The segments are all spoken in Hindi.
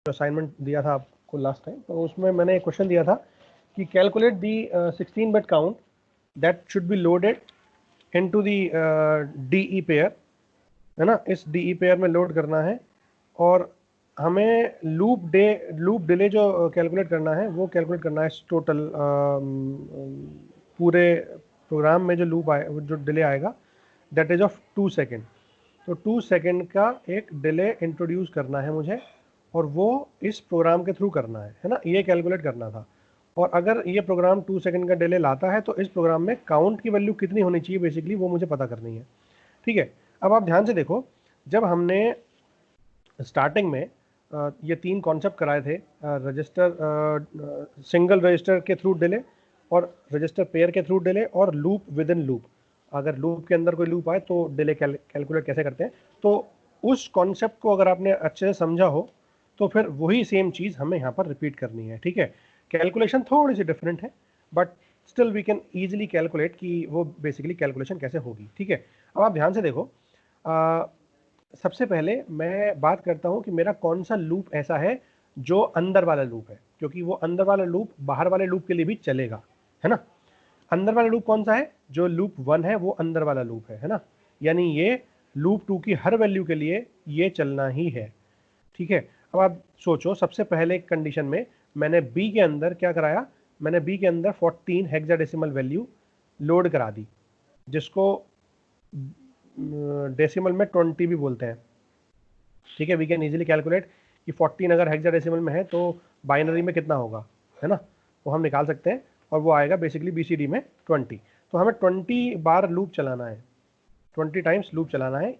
असाइनमेंट दिया था आपको लास्ट टाइम, तो उसमें मैंने एक क्वेश्चन दिया था कि calculate the 16 bit count that should be loaded into the DE pair, है ना। इस DE पेयर में लोड करना है और हमें लूप डिले जो कैलकुलेट करना है वो कैलकुलेट करना है टोटल पूरे प्रोग्राम में जो लूप आए, जो डिले आएगा दैट इज ऑफ 2 सेकेंड। तो 2 सेकेंड का एक डिले इंट्रोड्यूस करना है मुझे और वो इस प्रोग्राम के थ्रू करना है ना, ये कैलकुलेट करना था। और अगर ये प्रोग्राम 2 सेकेंड का डिले लाता है तो इस प्रोग्राम में काउंट की वैल्यू कितनी होनी चाहिए, बेसिकली वो मुझे पता करनी है। ठीक है, अब आप ध्यान से देखो, जब हमने स्टार्टिंग में ये 3 कॉन्सेप्ट कराए थे, रजिस्टर, सिंगल रजिस्टर के थ्रू डिले और रजिस्टर पेयर के थ्रू डिले और लूप विद इन लूप, अगर लूप के अंदर कोई लूप आए तो डिले कैलकुलेट कैसे करते हैं, तो उस कॉन्सेप्ट को अगर आपने अच्छे से समझा हो तो फिर वही सेम चीज़ हमें यहाँ पर रिपीट करनी है। ठीक है, कैलकुलेशन थोड़ी सी डिफरेंट है but still we can easily calculate कि वो बेसिकली कैलकुलेशन कैसे होगी। ठीक है, अब आप ध्यान से देखो, सबसे पहले मैं बात करता हूं कि मेरा कौन सा लूप ऐसा है जो अंदर वाला लूप है, क्योंकि वो अंदर वाला लूप बाहर वाले लूप के लिए भी चलेगा, है ना। अंदर वाला लूप कौन सा है, जो लूप 1 है वो अंदर वाला लूप है ना। यानी ये लूप 2 की हर वैल्यू के लिए ये चलना ही है। ठीक है, अब आप सोचो, सबसे पहले कंडीशन में मैंने बी के अंदर क्या कराया, मैंने बी के अंदर 14 हेक्साडेसिमल वैल्यू लोड करा दी, जिसको डेसिमल में 20 भी बोलते हैं। ठीक है, वी कैन इजीली कैलकुलेट कि 14 अगर हेक्साडेसिमल में है तो बाइनरी में कितना होगा, है ना, वो हम निकाल सकते हैं और वो आएगा बेसिकली BCD में 20। तो हमें 20 बार लूप चलाना है, 20 टाइम्स लूप चलाना है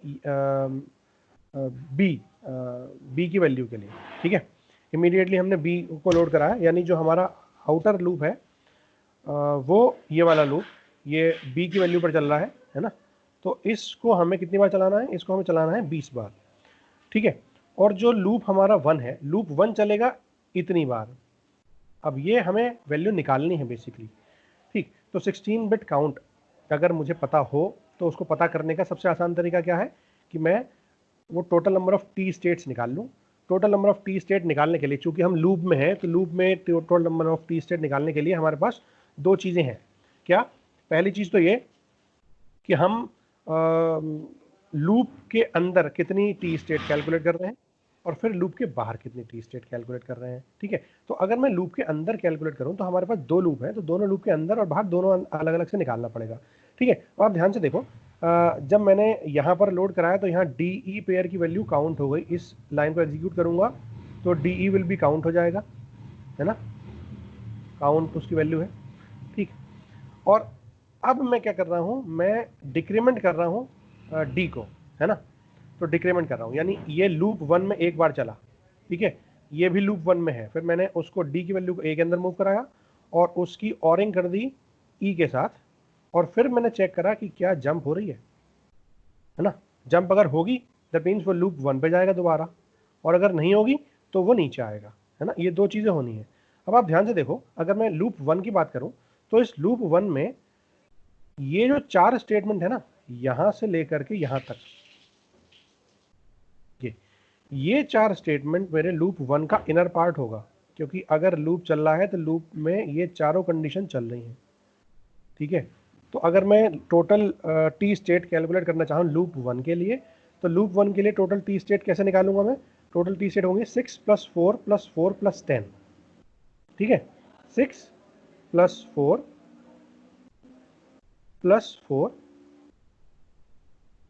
बी की वैल्यू के लिए। ठीक है, इमीडिएटली हमने बी को लोड कराया, यानी जो हमारा आउटर लूप है वो ये वाला लूप, ये बी की वैल्यू पर चल रहा है ना। तो इसको हमें कितनी बार चलाना है, इसको हमें चलाना है 20 बार। ठीक है, और जो लूप हमारा 1 है, लूप 1 चलेगा इतनी बार। अब ये हमें वैल्यू निकालनी है बेसिकली। ठीक, तो 16 बिट काउंट अगर मुझे पता हो तो उसको पता करने का सबसे आसान तरीका क्या है कि मैं वो total number of T states निकाल लूँ। Total number of T state निकालने के लिए, चूंकि हम लूप में हैं, तो लूप में total number of T state निकालने के लिए हमारे पास 2 चीज़ें हैं। क्या, पहली चीज़ तो ये कि हम लूप के अंदर कितनी टी स्टेट कैलकुलेट कर रहे हैं और फिर लूप के बाहर कितनी टी स्टेट कैलकुलेट कर रहे हैं। ठीक है, तो अगर मैं लूप के अंदर कैलकुलेट करूं तो हमारे पास 2 लूप हैं, तो दोनों लूप के अंदर और बाहर दोनों अलग अलग से निकालना पड़ेगा। ठीक है, अब आप ध्यान से देखो, जब मैंने यहाँ पर लोड कराया तो यहाँ DE पेयर की वैल्यू काउंट हो गई। इस लाइन को एग्जीक्यूट करूंगा तो DE विल भी काउंट हो जाएगा, है ना, काउंट उसकी वैल्यू है। ठीक, और अब मैं क्या कर रहा हूँ, मैं डिक्रीमेंट कर रहा हूँ डी को, है ना। तो डिक्रीमेंट कर रहा हूँ, यानी ये लूप 1 में एक बार चला, ठीक है, ये भी लूप 1 में है, फिर मैंने उसको डी की वैल्यू को ए के अंदर मूव कराया और उसकी ऑरिंग कर दी ई के साथ, और फिर मैंने चेक करा कि क्या जंप हो रही है ना। जंप अगर होगी दैट मीन्स वो लूप 1 पे जाएगा दोबारा, और अगर नहीं होगी तो वो नीचे आएगा, है ना। ये 2 चीज़ें होनी है। अब आप ध्यान से देखो, अगर मैं लूप 1 की बात करूं तो इस लूप 1 में ये जो 4 स्टेटमेंट है ना, यहां से लेकर के यहां तक, ये 4 स्टेटमेंट मेरे लूप 1 का इनर पार्ट होगा, क्योंकि अगर लूप चल रहा है तो लूप में ये चारों कंडीशन चल रही हैं। ठीक है, तो अगर मैं टोटल टी स्टेट कैलकुलेट करना चाहूँ लूप 1 के लिए, तो लूप 1 के लिए टोटल टी स्टेट कैसे निकालूंगा मैं, टोटल टी स्टेट होंगे 6 + 4 + 4 + 10। ठीक है, 6 + 4 + 4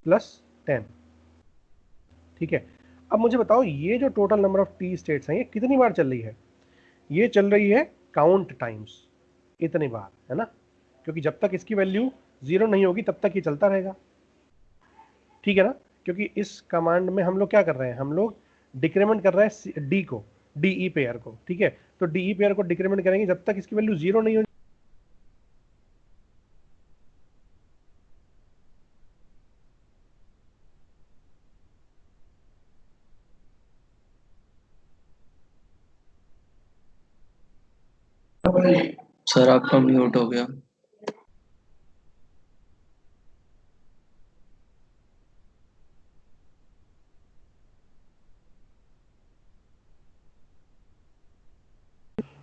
+ 10। ठीक है, अब मुझे बताओ ये जो total number of T states हैं ये कितनी बार चल रही है, ये चल रही है काउंट टाइम्स इतनी बार, है ना, क्योंकि जब तक इसकी वैल्यू 0 नहीं होगी तब तक ये चलता रहेगा। ठीक है ना, क्योंकि इस कमांड में हम लोग क्या कर रहे हैं, हम लोग डिक्रीमेंट कर रहे हैं डी को, DE पेयर को। ठीक है, तो DE पेयर को डिक्रीमेंट करेंगे जब तक इसकी वैल्यू 0 नहीं हो। सर आपका म्यूट हो गया।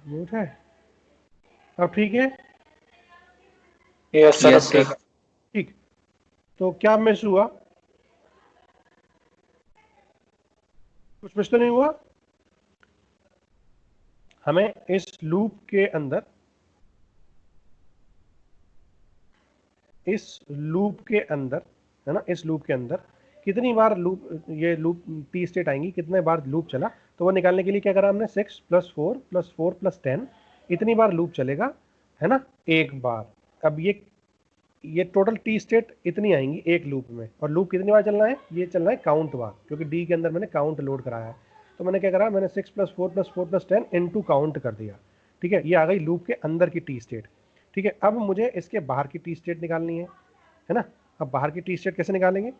म्यूट है। अब ठीक है। यस सर, यस अब ठीक सर। है। ठीक, तो क्या मिस हुआ? कुछ मिस तो नहीं हुआ? हमें इस लूप के अंदर, इस लूप के अंदर, है ना, इस लूप के अंदर कितनी बार लूप, ये लूप टी स्टेट आएंगी, कितने बार लूप चला, तो वो निकालने के लिए क्या करा हमने, 6 + 4 + 4 + 10, इतनी बार लूप चलेगा, है ना, एक बार। अब ये टोटल टी स्टेट इतनी आएंगी एक लूप में, और लूप कितनी बार चलना है, ये चलना है काउंट बार, क्योंकि डी के अंदर मैंने काउंट लोड कराया है। तो मैंने क्या करा, मैंने 6 + 4 + 4 + 10 इनटू काउंट कर दिया। ठीक है, ये आ गई लूप के अंदर की टी स्टेट। ठीक है, अब मुझे इसके बाहर की टी स्टेट निकालनी है ना। अब बाहर की टी स्टेट कैसे निकालेंगे?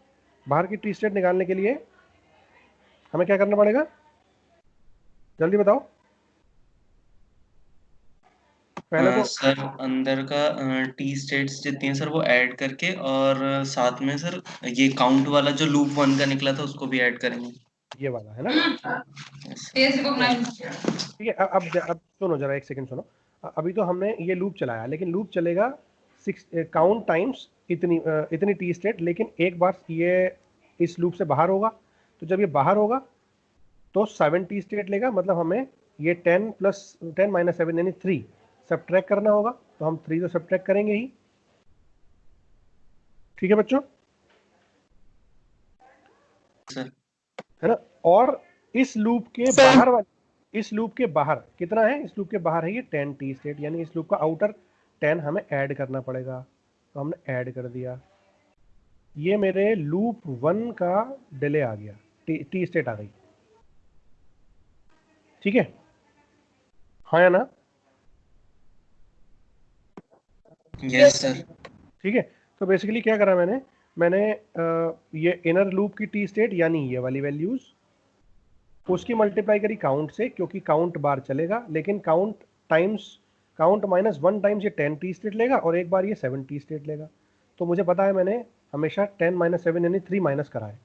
बाहर की टी स्टेट निकालने के लिए हमें क्या करना पड़ेगा, जल्दी बताओ। पहले तो सर अंदर का टी स्टेट्स जितनी है सर वो ऐड करके, और साथ में सर ये काउंट वाला जो लूप 1 का निकला था उसको भी ऐड करेंगे। ये वाला है ना। Yes sir. ठीक है, अब सुनो जरा, एक सेकंड सुनो। अभी तो हमने ये लूप चलाया, लेकिन लूप चलेगा 6 काउंट टाइम्स इतनी टी स्टेट, लेकिन एक बार ये इस लूप से बाहर होगा। तो जब ये बाहर होगा तो 7 टी स्टेट लेगा, मतलब हमें ये 10 + 10 - 7 यानी 3 सब्ट्रैक्ट करना होगा। तो हम 3 तो सब्ट्रैक्ट करेंगे ही। ठीक है बच्चों, सर है ना। और इस लूप के बाहर वाले, इस लूप के बाहर कितना है, इस लूप के बाहर है ये 10 टी स्टेट, यानी इस लूप का आउटर 10 हमें ऐड करना पड़ेगा। तो हमने ऐड कर दिया, ये मेरे लूप 1 का डिले आ गया, टी स्टेट आ गई। ठीक है, हाँ या ना? Yes sir. ठीक है, तो बेसिकली क्या करा मैंने ये इनर लूप की टी स्टेट यानी ये वाली वैल्यूज, उसकी मल्टीप्लाई करी काउंट से, क्योंकि काउंट बार चलेगा, लेकिन काउंट -1 टाइम्स ये 10 टी स्टेट लेगा, और एक बार ये 7 टी स्टेट लेगा। तो मुझे पता है मैंने हमेशा 10 - 7 यानी 3 माइनस करा है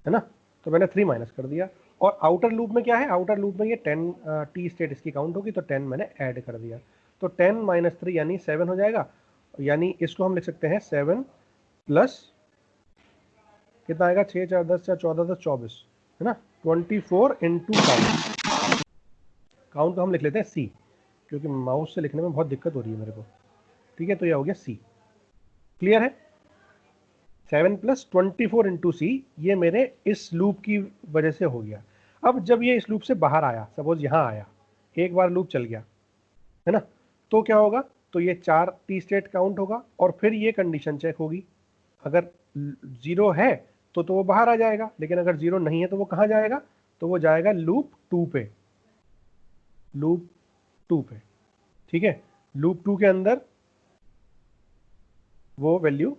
ना। तो मैंने 3 माइनस कर दिया। और आउटर लूप में क्या है, आउटर लूप में ये 10 टी स्टेट इसकी काउंट होगी, तो 10 मैंने ऐड कर दिया। तो 10 - 3 यानी 7 हो जाएगा, यानी इसको हम लिख सकते हैं 7 प्लस कितना आएगा, 6 4 10 4 14 10 24, है ना, 24 इंटू काउंट। काउंट को हम लिख लेते हैं सी, क्योंकि माउस से लिखने में बहुत दिक्कत हो रही है मेरे को। ठीक है, तो ये हो गया सी। क्लियर है? 7 + 24 इंटू सी, ये मेरे इस लूप की वजह से हो गया। अब जब ये इस लूप से बाहर आया, सपोज यहाँ आया, एक बार लूप चल गया, है ना, तो क्या होगा, तो ये 4 टी स्टेट काउंट होगा, और फिर ये कंडीशन चेक होगी। अगर 0 है तो वो बाहर आ जाएगा, लेकिन अगर 0 नहीं है तो वो कहाँ जाएगा, तो वो जाएगा लूप 2 पे, लूप 2 पे। ठीक है, लूप 2 के अंदर वो वैल्यू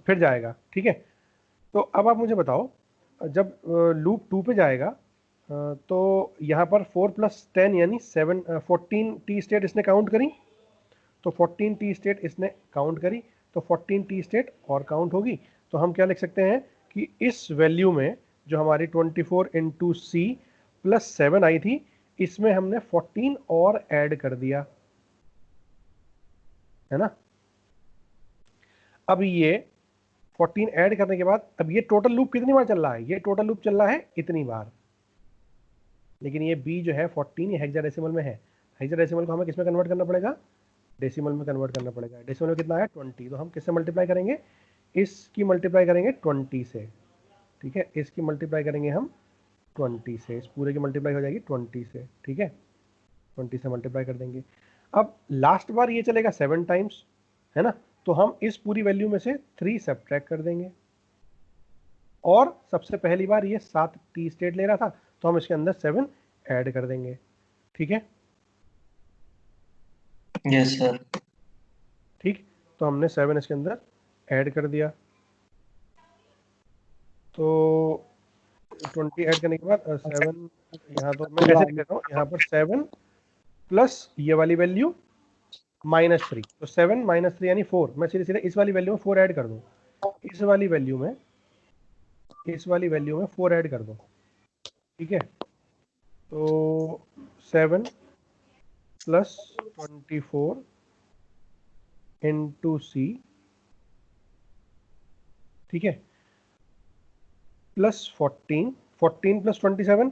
फिर जाएगा। ठीक है, तो अब आप मुझे बताओ, जब लूप 2 पे जाएगा, तो यहाँ पर 4 + 10 यानी 14 टी स्टेट इसने काउंट करी। तो 14 टी स्टेट इसने काउंट करी, तो 14 टी स्टेट और काउंट होगी। तो हम क्या लिख सकते हैं कि इस वैल्यू में जो हमारी 24 इंटू सी + 7 आई थी, इसमें हमने 14 और ऐड कर दिया, है ना। अब ये 14 ऐड करने के बाद, अब ये टोटल लूप कितनी बार चल रहा है, ये टोटल लूप चल रहा है इतनी बार, लेकिन ये बी जो है 14 ये हेक्साडेसिमल में है। हेक्साडेसिमल को हमें किस में कन्वर्ट करना पड़ेगा, डेसिमल में कन्वर्ट करना पड़ेगा। डेसिमल में कितना है 20, तो हम किससे मल्टीप्लाई करेंगे, इसकी मल्टीप्लाई करेंगे 20 से। ठीक है, इसकी मल्टीप्लाई करेंगे हम 20 से, इस पूरे की मल्टीप्लाई हो जाएगी 20 से। ठीक है, 20 से मल्टीप्लाई कर देंगे। अब लास्ट बार ये चलेगा 7 टाइम्स, है ना, तो हम इस पूरी वैल्यू में से 3 सब्ट्रैक्ट कर देंगे। और सबसे पहली बार ये 7 टी स्टेट ले रहा था, तो हम इसके अंदर 7 ऐड कर देंगे। ठीक है, यस सर। ठीक, तो हमने 7 इसके अंदर ऐड कर दिया। तो 20 ऐड करने के बाद 7, यहाँ तो मैं ऐसे लिख देता हूँ, यहाँ पर 7 प्लस ये वाली वैल्यू -3, तो 7 - 3 यानी 4। मैं सीधे सीधे इस वाली वैल्यू में 4 ऐड कर दूँ, इस वाली वैल्यू में 4 ऐड कर दूँ। ठीक है, तो 7 प्लस 24 इंटू सी, ठीक है, प्लस 14 प्लस 27,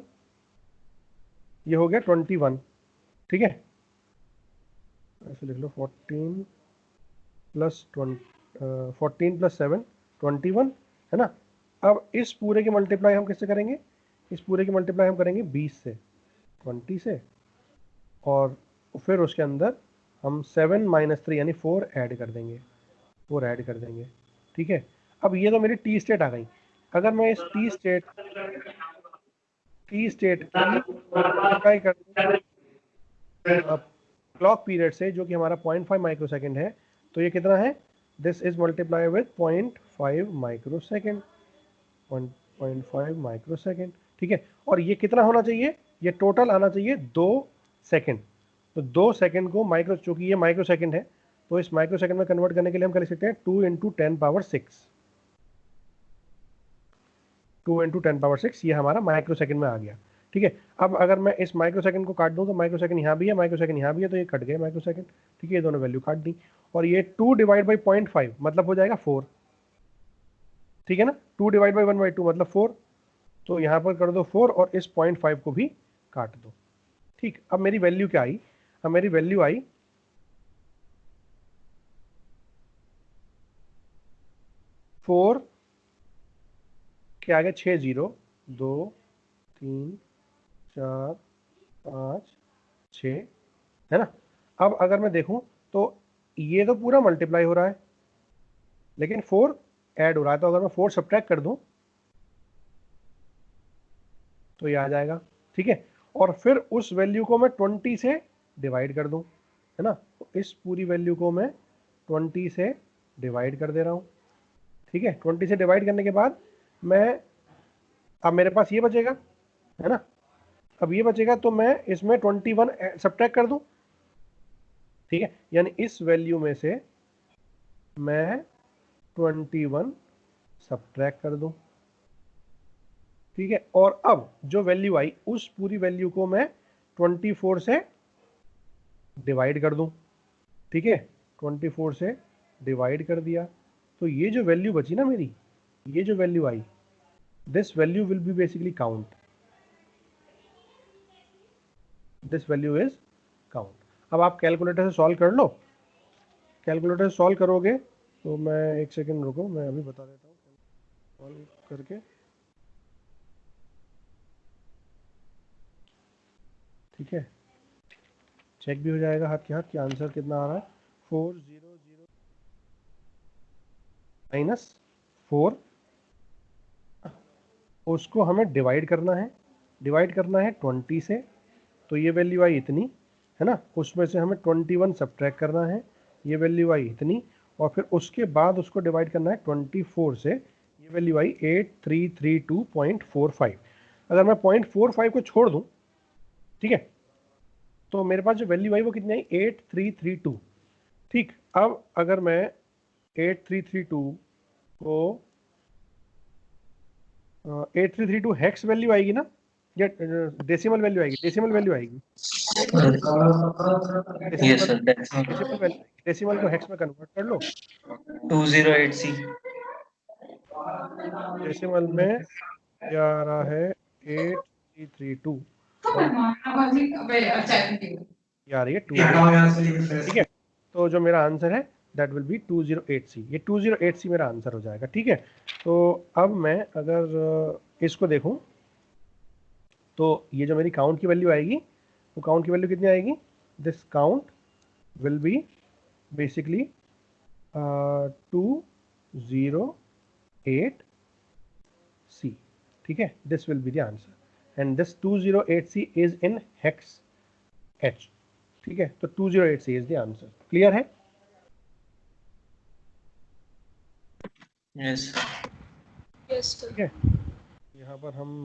ये हो गया 21, ठीक है, ऐसे लिख लो 14 प्लस 7 21, है ना। अब इस पूरे की मल्टीप्लाई हम किससे करेंगे, इस पूरे की मल्टीप्लाई हम करेंगे 20 से, 20 से, और फिर उसके अंदर हम 7 माइनस 3 यानी 4 ऐड कर देंगे, 4 ऐड कर देंगे, ठीक है। अब ये तो मेरी टी स्टेट आ गई। अगर मैं इस टी स्टेट की मल्टीप्लाई कर दूं क्लॉक पीरियड से, जो कि हमारा 0.5 माइक्रोसेकंड है, तो ये कितना है, this is multiply with 0.5 microsecond, 0.5 microsecond, ठीक है। और ये कितना होना चाहिए, ये टोटल आना चाहिए 2 सेकंड। तो 2 सेकंड को माइक्रो, चूंकि ये माइक्रोसेकंड है, तो इस माइक्रोसेकंड में कन्वर्ट करने के लिए हम कर सकते हैं 2 इंटू 10 पावर 6, 2 इंटू 10 पावर 6, ये हमारा माइक्रोसेकंड में आ गया, ठीक है। अब अगर मैं इस माइक्रोसेकंड को काट दूं, तो माइक्रोसेकंड यहाँ भी है, माइक्रोसेकंड यहाँ भी है, तो ये कट गए माइक्रोसेकंड, ठीक है, ये दोनों वैल्यू काट दी। और ये 2 डिवाइड बाई 0.5 मतलब हो जाएगा 4, ठीक है ना, 2 डिवाइड बाई 1/2 मतलब 4, तो यहाँ पर कर दो 4 और इस 0.5 को भी काट दो, ठीक। अब मेरी वैल्यू क्या आई, अब मेरी वैल्यू आई 4 के आगे 6 0, 2 3 4 5 6, है ना। अब अगर मैं देखूं तो ये तो पूरा मल्टीप्लाई हो रहा है, लेकिन 4 ऐड हो रहा है, तो अगर मैं 4 सब्ट्रैक्ट कर दूं तो ये आ जाएगा, ठीक है। और फिर उस वैल्यू को मैं 20 से डिवाइड कर दूं, है ना, तो इस पूरी वैल्यू को मैं 20 से डिवाइड कर दे रहा हूं, ठीक है। 20 से डिवाइड करने के बाद मैं, अब मेरे पास ये बचेगा, है ना, अब ये बचेगा, तो मैं इसमें 21 सब्ट्रैक्ट कर दूं, ठीक है, यानी इस वैल्यू में से मैं 21 सब्ट्रैक्ट कर दूं, ठीक है। और अब जो वैल्यू आई, उस पूरी वैल्यू को मैं 24 से डिवाइड कर दूं, ठीक है, 24 से डिवाइड कर दिया, तो ये जो वैल्यू बची ना मेरी, ये जो value I, this value will be basically count, this value is count. अब आप कैलकुलेटर से सॉल्व कर लो, कैलकुलेटर से सॉल्व करोगे तो मैं एक सेकंड रुको, मैं अभी बता देता हूँ सॉल्व करके, ठीक है, चेक भी हो जाएगा हाथ के हाथ कि आंसर कितना आ रहा है। 400 माइनस 4, उसको हमें डिवाइड करना है, डिवाइड करना है 20 से, तो ये वैल्यू आई इतनी, है ना, उसमें से हमें 21 सब्ट्रैक्ट करना है, ये वैल्यू आई इतनी, और फिर उसके बाद उसको डिवाइड करना है 24 से, ये वैल्यू आई 8332.45। अगर मैं 0.45 को छोड़ दूं, ठीक है, तो मेरे पास जो वैल्यू आई वो कितनी आई, 8332, ठीक। अब अगर मैं 8332 को 8332 हेक्स वैल्यू आएगी ना, या डेसिमल वैल्यू आएगी, डेसिमल वैल्यू आएगी, yes sir, decimal value, decimal को हेक्स में कन्वर्ट कर लो, 208C। डेसिमल में ये आ रहा है 8332, और ये आ रही है 2, ठीक है। तो जो मेरा आंसर है दैट विल बी 208C, ये 208C मेरा आंसर हो जाएगा, ठीक है। तो अब मैं अगर इसको देखूं, तो ये जो मेरी काउंट की वैल्यू आएगी, वो काउंट की वैल्यू कितनी आएगी, this count will be basically 208C, ठीक है, this will be the answer, and this 208C is in hex H, ठीक है। तो 208C is the answer, clear है। यस यस ठीक है, यहाँ पर हम